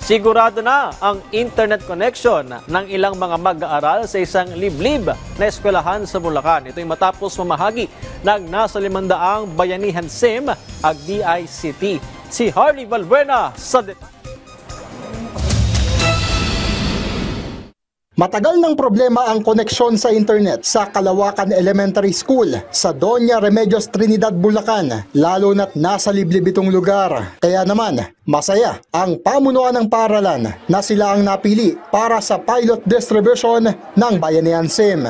Sigurado na ang internet connection ng ilang mga mag-aaral sa isang liblib na eskwelahan sa Bulacan. Ito'y matapos mamahagi ng nasa 500 bayanihan SIM ang DICT. Si Harley Valbuena sa detalye. Matagal ng problema ang koneksyon sa internet sa Kalawakan Elementary School sa Doña Remedios Trinidad, Bulacan, lalo na't nasa liblib itong lugar. Kaya naman, masaya ang pamunuan ng paaralan na sila ang napili para sa pilot distribution ng Bayanihan SIM.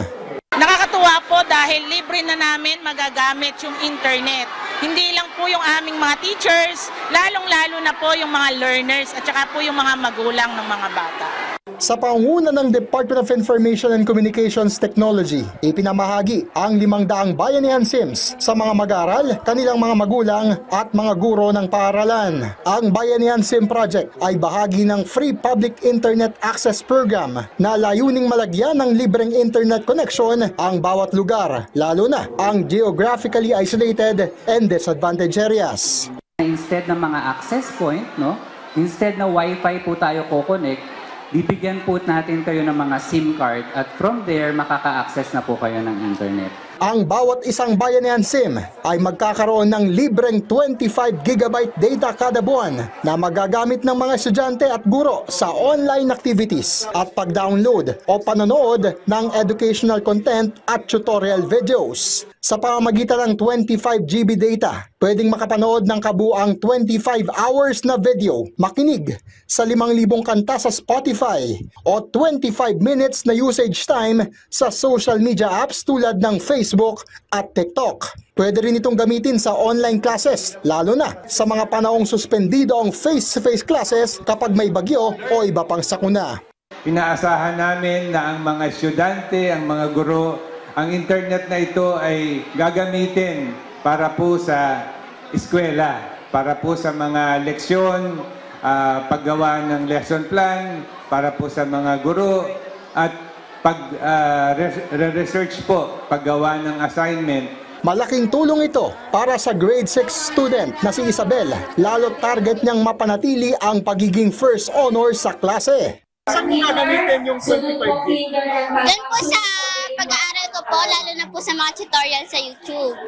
Nakakatuwa po dahil libre na namin magagamit yung internet. Hindi lang po yung aming mga teachers, lalong-lalo na po yung mga learners at saka po yung mga magulang ng mga bata. Sa pangunguna ng Department of Information and Communications Technology, ipinamahagi ang 500 Bayanihan SIMs sa mga mag-aaral, kanilang mga magulang at mga guro ng paaralan. Ang Bayanihan SIM Project ay bahagi ng Free Public Internet Access Program na layuning malagyan ng libreng internet connection ang bawat lugar, lalo na ang geographically isolated and disadvantaged areas. Instead ng mga access point, instead na Wi-Fi po tayo ko-connect, bibigyan po natin kayo ng mga SIM card at from there makaka-access na po kayo ng internet. Ang bawat isang Bayanihan SIM ay magkakaroon ng libreng 25 GB data kada buwan na magagamit ng mga estudyante at guro sa online activities at pag-download o panonood ng educational content at tutorial videos. Sa pamamagitan ng 25 GB data, pwedeng makapanood ng kabuang 25 hours na video, makinig sa 5,000 kanta sa Spotify o 25 minutes na usage time sa social media apps tulad ng Facebook at TikTok. Pwede rin itong gamitin sa online classes, lalo na sa mga panahong suspendido ang face-to-face classes kapag may bagyo o iba pang sakuna. Inaasahan namin na ang mga estudyante, ang mga guro, ang internet na ito ay gagamitin para po sa eskwela, para po sa mga leksyon, paggawa ng lesson plan, para po sa mga guro, at research po, paggawa ng assignment. Malaking tulong ito para sa grade 6 student na si Isabel, lalo target niyang mapanatili ang pagiging first honor sa klase. Saan mo gagamitin yung 25 gig? Doon po sa pag-aaral ko po, lalo na po sa mga tutorial sa YouTube.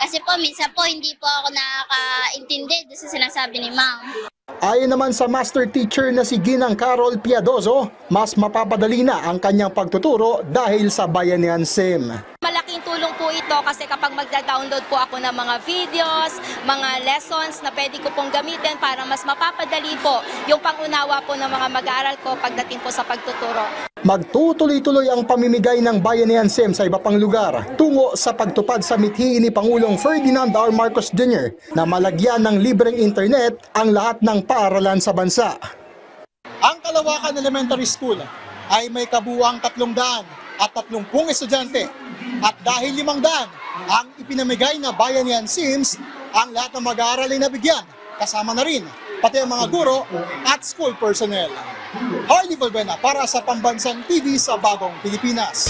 Kasi po, minsan po, hindi po ako nakakaintindi doon sa sinasabi ni Ma'am. Ayon naman sa master teacher na si Ginang Carol Piadoso, mas mapapadali na ang kanyang pagtuturo dahil sa Bayanihan SIM. Malaking tulong po ito kasi kapag magda-download po ako ng mga videos, mga lessons na pwede ko pong gamitin para mas mapapadali po yung pangunawa po ng mga mag-aaral ko pagdating po sa pagtuturo. Magtutuloy-tuloy ang pamimigay ng Bayanihan SIM sa iba pang lugar tungo sa pagtupad sa mithi ni Pangulong Ferdinand R. Marcos Jr. na malagyan ng libreng internet ang lahat ng paaralan sa bansa. Ang Kalawakan Elementary School ay may kabuuang 330 estudyante at dahil 500 ang ipinamigay na Bayanihan SIMs, ang lahat ng mag-aaral ay nabigyan, kasama na rin pati ang mga guro at school personnel. Harley Valbuena para sa Pambansang TV sa Bagong Pilipinas.